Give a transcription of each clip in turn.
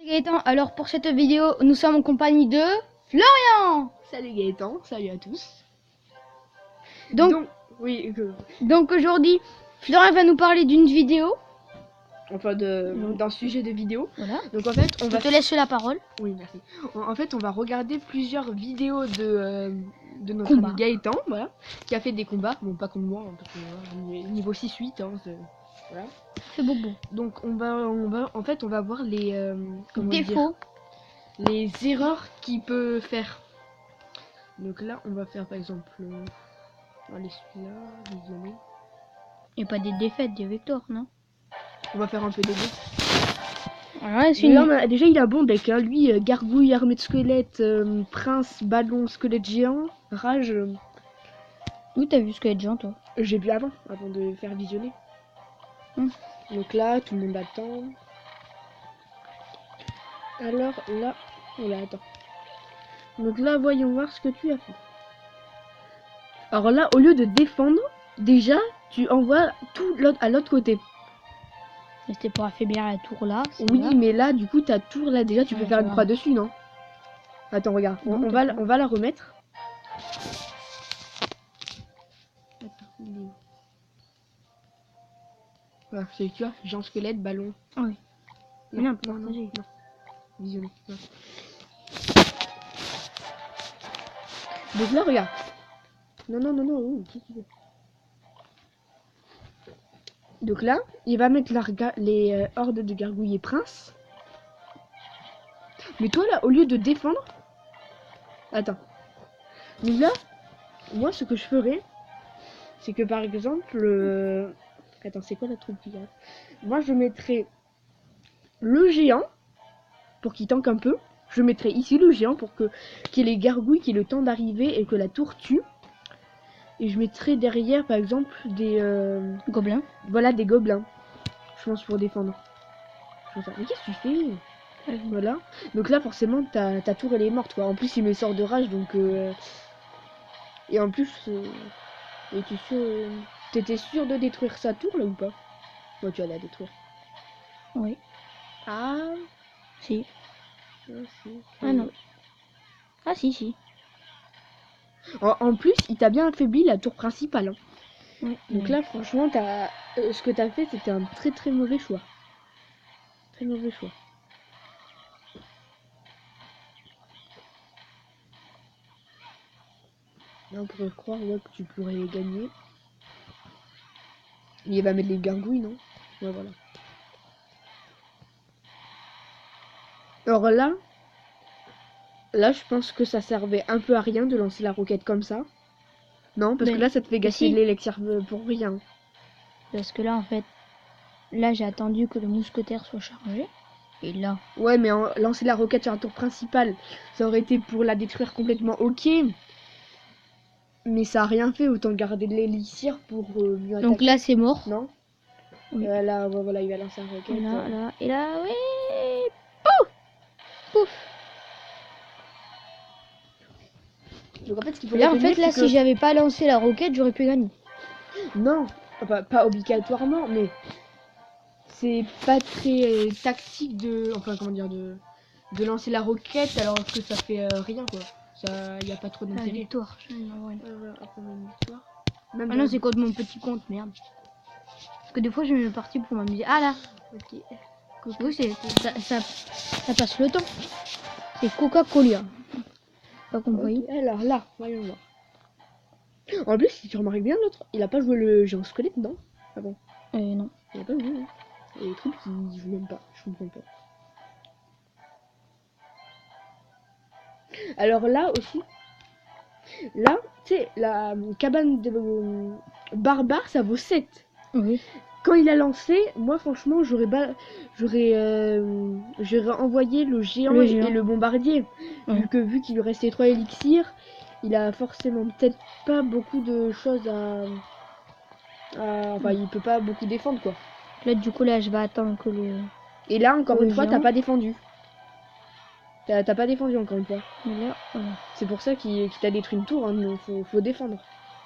Gaëtan, alors pour cette vidéo, nous sommes en compagnie de Florian. Salut Gaëtan, salut à tous. Donc oui, aujourd'hui, Florian va nous parler d'une vidéo. enfin d'un sujet de vidéo. Voilà. Donc en fait, on va te laisse la parole. Oui, merci. En fait, on va regarder plusieurs vidéos de notre Combat. ami Gaëtan, voilà, qui a fait des combats. Bon, pas comme moi, hein, parce que niveau 6-8, hein, voilà. C'est bobo. Donc on va voir les Défauts. les erreurs qu'il peut faire. Donc là, on va faire par exemple, allez celui-là, visionner. Et pas des défaites, des victoires, non? On va faire un peu des deux. Ouais, Déjà, il a un bon deck, hein. Lui, gargouille, armée de squelette, prince, ballon, squelette géant, rage. Où t'as vu Squelette Géant, toi? J'ai vu avant de faire visionner. Donc là, tout le monde attend. Alors là, oh là, attends. Donc là, voyons voir ce que tu as fait. Alors là, au lieu de défendre, déjà, tu envoies tout à l'autre côté. C'était pour affaiblir la tour là. Oui, là. mais là, du coup, ta tour là, déjà, tu peux faire une croix dessus, non? Attends, regarde, Non, on va la remettre. Voilà, c'est tu vois, géant squelette, ballon. Ah oui. Non. Visionner. Non. Donc là, regarde. Non. Qu'est-ce que tu veux? Donc là, il va mettre les hordes de gargouilles prince. Mais toi là, au lieu de défendre, attends. Donc là, moi ce que je ferais, c'est que par exemple, attends, c'est quoi la troupe qui reste? Moi je mettrais le géant pour qu'il tanque un peu. Je mettrais ici le géant pour qu'il y ait les gargouilles qui aient le temps d'arriver et que la tour tue. Et je mettrais derrière par exemple des Gobelins. Voilà, des gobelins. Je pense pour défendre. Mais qu'est-ce que tu fais? Voilà. Donc là forcément ta tour elle est morte quoi. En plus il me sort de rage donc et en plus t'étais sûr de détruire sa tour là ou pas? Moi tu vas la détruire. Oui. Ah Si. si. Ah non. Ah si. En plus il t'a bien affaibli la tour principale. Hein. Oui. Donc là franchement ce que t'as fait c'était un très mauvais choix. Très mauvais choix. Là on pourrait croire ouais, que tu pourrais gagner. Il va mettre les gargouilles, non? Ouais, voilà. Alors là, je pense que ça servait un peu à rien de lancer la roquette comme ça. Non, parce que là, ça te fait gâcher l'élixir pour rien. Parce que là, en fait, là, j'ai attendu que le mousquetaire soit chargé. Et là... Ouais, mais lancer la roquette sur un tour principal, ça aurait été pour la détruire complètement, ok. Mais ça a rien fait, autant garder de l'élixir pour mieux attaquer. Donc là, c'est mort. Non. Oui. Là, ouais, voilà, il va lancer la roquette. Là, et là, oui. Pouf. Pouf. Donc en fait, ce qu'il faut là, si j'avais pas lancé la roquette, j'aurais pu gagner. Non, pas obligatoirement, mais c'est pas très tactique de lancer la roquette alors que ça fait rien quoi. Ça y a pas trop d'intérêt. Victoire. Même non, c'est contre mon petit compte, merde. Parce que des fois je mets partie pour m'amuser. Ah là. Ok. Oui, ça passe le temps. C'est Coca-Cola. Pas compris. Okay. Alors là, voyons voir. En plus, si tu remarques bien, l'autre, il a pas joué le géant squelette, non? Ah bon? Non. Il a pas joué. Hein. Il y a des trucs qui jouent même pas. Je comprends pas. Alors là aussi, là, tu sais, la cabane de barbare, ça vaut 7. Oui. Quand il a lancé, moi franchement, j'aurais envoyé le géant et le bombardier. Vu qu'il lui restait 3 élixirs, il a forcément peut-être pas beaucoup de choses enfin, il peut pas beaucoup défendre quoi. Là, du coup, là, je vais attendre que le... Et là, encore une fois, t'as pas défendu. T'as pas défendu encore une fois. Mais là, voilà. C'est pour ça qu'il t'a détruit une tour, hein, faut défendre.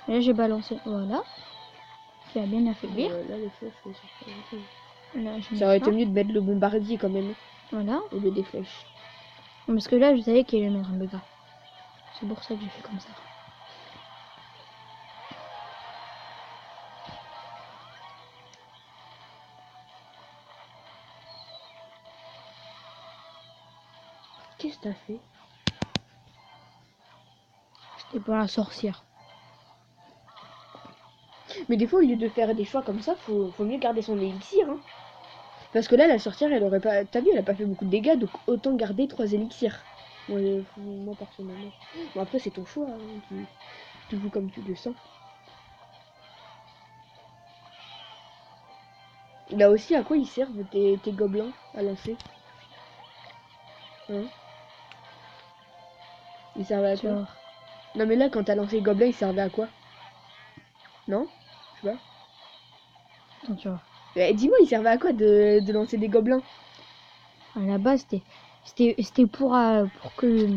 Et là, j'ai balancé, voilà. Qui a bien affaibli. Là, les flèches, ça aurait été mieux de mettre le bombardier quand même. Voilà. au lieu des flèches. Parce que là, je savais qu'il allait mettre un dégât. C'est pour ça que j'ai fait comme ça. Qu'est-ce que t'as fait? C'était pour la sorcière. Mais des fois, au lieu de faire des choix comme ça, faut mieux garder son élixir. Hein. Parce que là, la sorcière, elle aurait pas. T'as vu, elle a pas fait beaucoup de dégâts, donc autant garder 3 élixirs. Moi personnellement. Bon, après, c'est ton choix. Hein, tu joues comme tu le sens. Là aussi, à quoi ils servent tes gobelins à lancer? Hein? Ils servaient à quoi? Genre, Non, mais là, quand t'as lancé les gobelins, ils servaient à quoi? Non? Je sais pas. attends, tu vois. Dis-moi, ils servaient à quoi de lancer des gobelins? À la base, c'était pour que.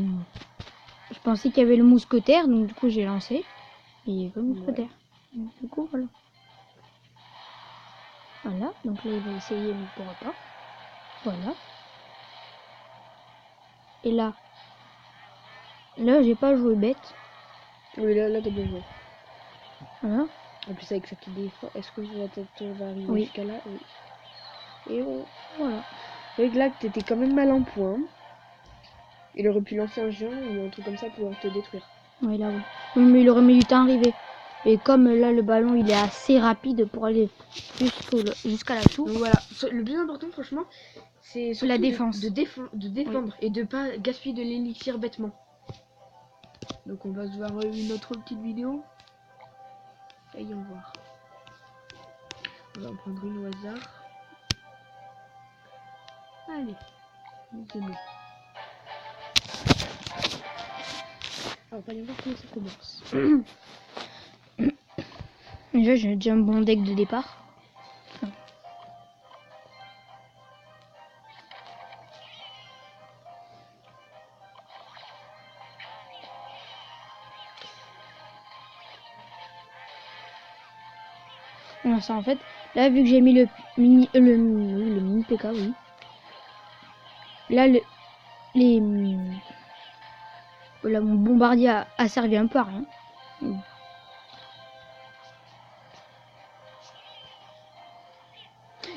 Je pensais qu'il y avait le mousquetaire, donc du coup, j'ai lancé. Et il y avait le mousquetaire. Donc, du coup, voilà. Voilà, donc là, il va essayer, mais il ne pourra pas. Voilà. Et là, j'ai pas joué bête. Oui, là t'as bien joué. Voilà. En plus, avec cette idée, est-ce que la tête va arriver Oui. jusqu'à là? Oui. Et bon. Voilà. C'est vrai que là, t'étais quand même mal en point. Il aurait pu lancer un géant ou un truc comme ça pour te détruire. Oui, là, oui. Oui, mais il aurait mis du temps à arriver. Et comme là, le ballon, il est assez rapide pour aller jusqu'à la tour. Donc voilà, le plus important, franchement, c'est surtout La défense. de défendre et de pas gaspiller de l'élixir bêtement. Donc on va se voir une autre petite vidéo. Voyons voir. On va en prendre une au hasard. Allez, demain. Alors, voyons voir comment ça commence. Déjà, j'ai déjà un bon deck de départ. Non, ça, en fait, là, vu que j'ai mis le mini PK, oui. Là, là, mon bombardier a servi un peu à rien.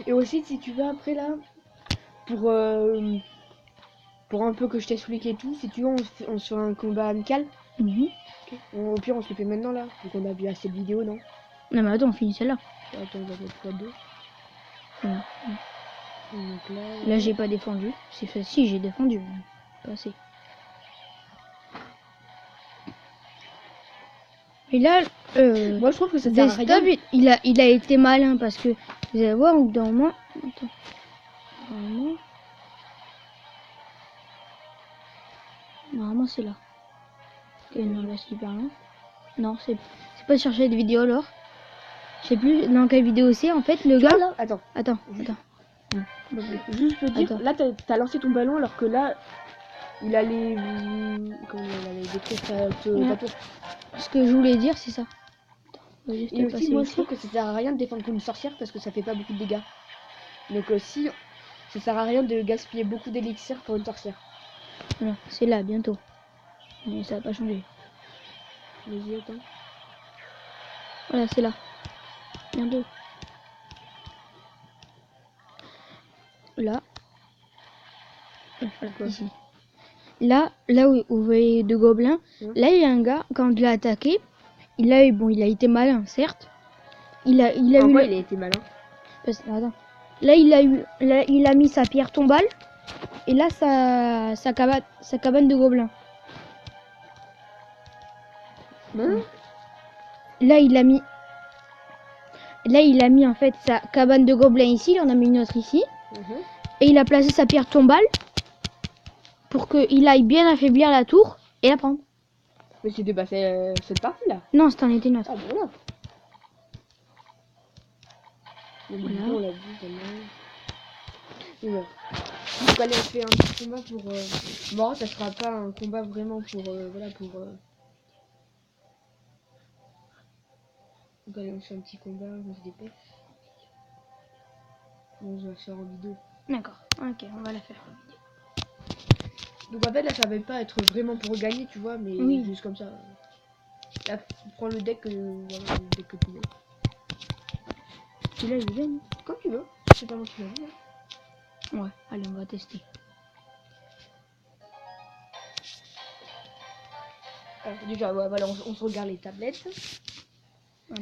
Et aussi, si tu veux, après là, pour un peu que je t'explique et tout, si tu veux, on se fait un combat amical. Mhm. Okay. Au pire, on se le fait maintenant là, vu qu'on a vu assez de vidéos, non? Non, mais attends, on finit celle-là. Attends, on va mettre x2. Voilà. Donc Là, j'ai pas défendu. C'est fait. Si, j'ai défendu. Pas assez. Et là, moi je trouve que ça sert à rien. Desktop, il a été malin parce que vous allez voir au bout d'un moment. Attends. Normalement c'est là. Ok, non, là c'est hyper long. Non, c'est pas chercher de vidéo alors. Je sais plus dans quelle vidéo c'est en fait le gars. Là, attends. Juste te dire, là t'as lancé ton ballon alors que là il allait détruire ta tour. Ce que je voulais dire c'est ça. Et aussi moi je trouve que ça sert à rien de défendre contre une sorcière parce que ça fait pas beaucoup de dégâts. Donc si ça sert à rien de gaspiller beaucoup d'élixir pour une sorcière. Voilà, c'est là bientôt. Mais ça va pas changer. Vas-y, attends. Voilà, c'est là. Bientôt. Là. Voilà, ici. Là où vous voyez deux gobelins, là il y a un gars, quand il a attaqué, il a été malin, certes. Il a été malin. Attends. Là il a mis sa pierre tombale et là sa cabane de gobelins. Là il a mis en fait sa cabane de gobelins ici, il en a mis une autre ici. Et il a placé sa pierre tombale pour qu'il aille bien affaiblir la tour et la prendre. Mais c'est dépassé cette partie là. Non, c'en était une autre. Ah voilà. Voilà. On l'a vu vraiment. Voilà. Donc allez, on fait un petit combat pour. Bon, ça sera pas un combat vraiment pour. Voilà, pour. Donc allez, on fait un petit combat, on se dépêche. On va se faire en vidéo. D'accord, ok, on va la faire. Donc en fait là ça va pas être vraiment pour gagner tu vois mais Oui. juste comme ça. Là prends le deck voilà, le deck que tu veux. Celui-là, il est bien. Comme tu veux. C'est pas moi qui l'ai vu. Ouais, allez, on va tester. Alors, déjà ouais, voilà on se regarde les tablettes.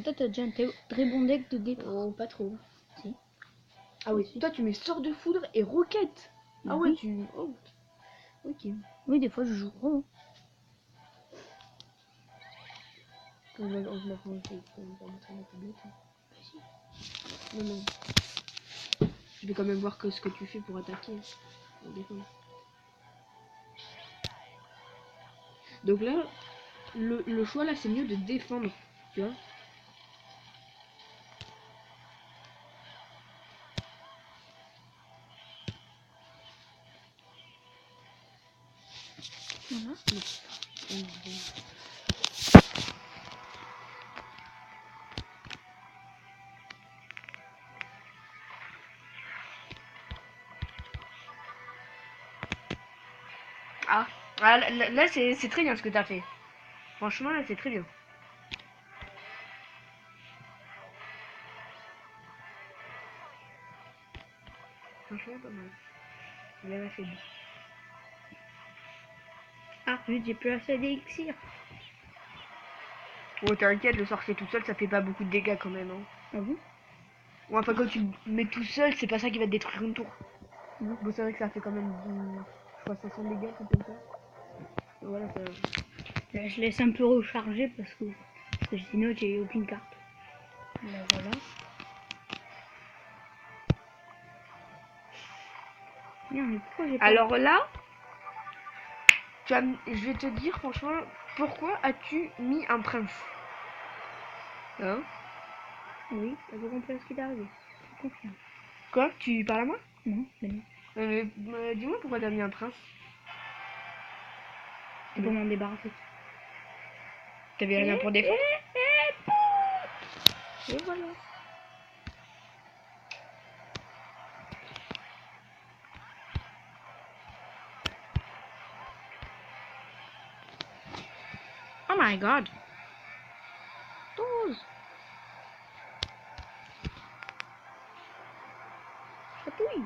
Toi, t'as déjà un très bon deck de guépard. Oh pas trop. Si. Ah oui, Si. toi tu mets sort de foudre et roquette. Ah ouais Oui. tu. Oh. Ok. Oui, des fois, je joue gros. On va mettre la tablette. Non non. Je vais quand même voir ce que tu fais pour attaquer. Pour défendre. Donc là, le choix là c'est mieux de défendre. Tu vois. Voilà. Ah, là c'est très bien ce que t'as fait. Franchement là c'est très bien. Franchement pas mal. Il a fait bien. Ah, j'ai plus assez d'élixir. Oh t'inquiète, le sorcier tout seul ça fait pas beaucoup de dégâts quand même. Hein. Ah bon? Ou enfin quand tu le mets tout seul c'est pas ça qui va te détruire une tour. Non. Bon c'est vrai que ça fait quand même je crois 500 dégâts comme ça. Et voilà ça. Là, je laisse un peu recharger parce que sinon, j'ai aucune carte. Là, voilà. Non, mais pourquoi j'ai pas... Alors là, je vais te dire franchement, pourquoi as-tu mis un prince? Hein? Oui, t'as pas compris ce qui t'est arrivé. Je confirme. Quoi? Tu parles à moi? Non, mais non. Dis-moi pourquoi t'as mis un prince? C'est pour m'en débarrasser. T'avais rien pour défendre? Et voilà. Oh my god! 12. Chatouille.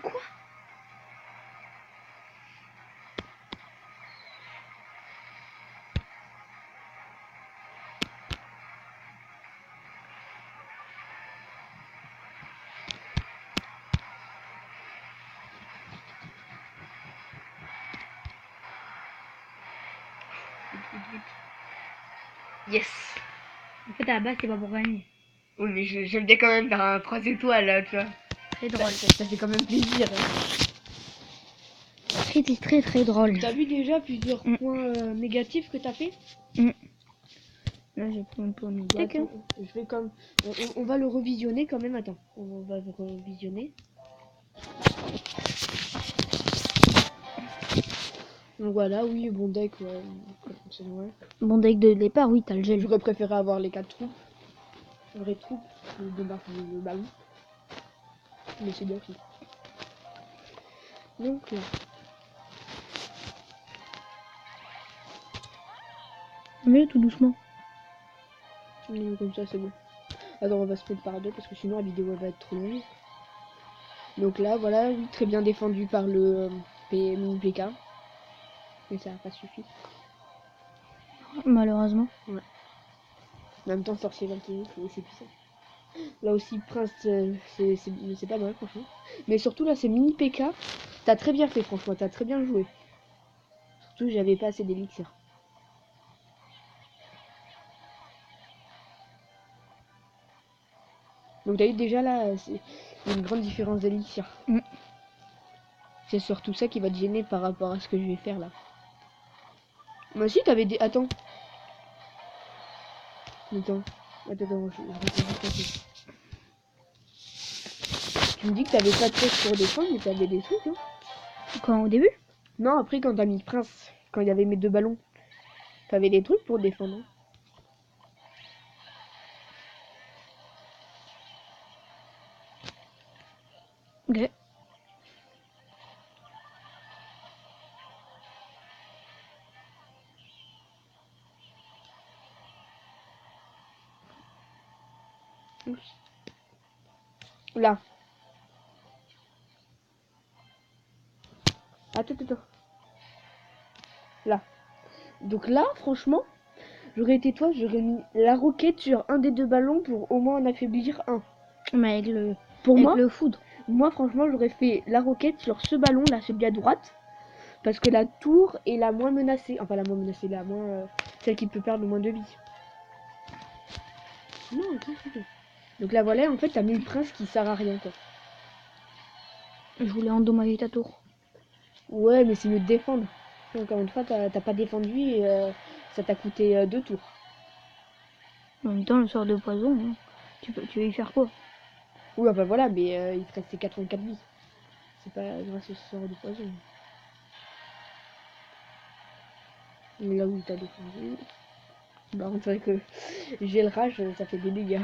Quoi? Yes! En fait, à la base, c'est pas pour gagner. Oui, mais j'aime bien quand même faire un 3 étoiles là, tu vois. Très drôle. Ça fait quand même plaisir. Très, très drôle. T'as vu déjà plusieurs points négatifs que t'as fait? Là, j'ai pris un peu en Bah, médiaque. attends, je vais comme. On va le revisionner quand même, attends. On va le revisionner. Donc voilà, oui, bon deck, ouais. C'est vrai. Bon deck de départ, oui, t'as le gel. J'aurais préféré avoir les 4 troupes. Vraies troupes, le ballon. Mais c'est bien fait. Donc là. Mais tout doucement. Comme ça, c'est bon. Alors on va se mettre par deux parce que sinon la vidéo elle va être trop longue. Donc là, voilà, oui, très bien défendu par le mini PK. Mais ça n'a pas suffi. Malheureusement. Ouais. En même temps, sorcier 21, c'est puissant. Là aussi, prince, c'est pas mal, franchement. Mais surtout, là, c'est mini PK. T'as très bien fait, franchement, t'as très bien joué. Surtout, j'avais pas assez d'élixir. Donc, t'as vu, déjà là, c'est une grande différence d'élixir. C'est surtout ça qui va te gêner par rapport à ce que je vais faire là. Moi aussi, t'avais des. Attends. Attends, je Tu me dis que t'avais pas de trucs pour défendre, mais t'avais des trucs, hein? Quand au début? Non, après, quand t'as mis prince, quand il y avait mes 2 ballons, t'avais des trucs pour défendre. Hein. Ok. Là. Attends. Là. Donc là, franchement, j'aurais été toi, j'aurais mis la roquette sur un des deux ballons pour au moins en affaiblir un. Mais avec le, Pour avec moi, le foudre. moi franchement, j'aurais fait la roquette sur ce ballon là, celui à droite. Parce que la tour est la moins menacée. Enfin, la moins menacée, la moins. Celle qui peut perdre le moins de vie. Non, attends. Donc là, voilà, en fait, t'as mis le prince qui sert à rien, quoi. Je voulais endommager ta tour. Ouais, mais c'est mieux de défendre. Encore une fois, t'as pas défendu et ça t'a coûté 2 tours. En même temps, le sort de poison, hein. Tu veux y faire quoi? Ouais, bah voilà, mais il te restait 84 vies. C'est pas grâce au sort de poison. Et là où t'as défendu. Bah, on dirait que j'ai le rage, ça fait des dégâts.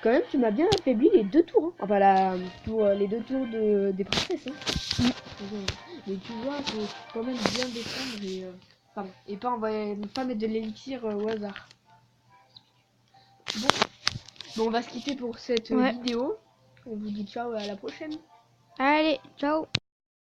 Quand même, tu m'as bien affaibli les 2 tours. Hein. Enfin, les 2 tours des princesses. Hein. Mais tu vois, faut quand même bien défendre et, et pas mettre de l'élixir au hasard. Bon, on va se quitter pour cette vidéo. On vous dit ciao et à la prochaine. Allez, ciao.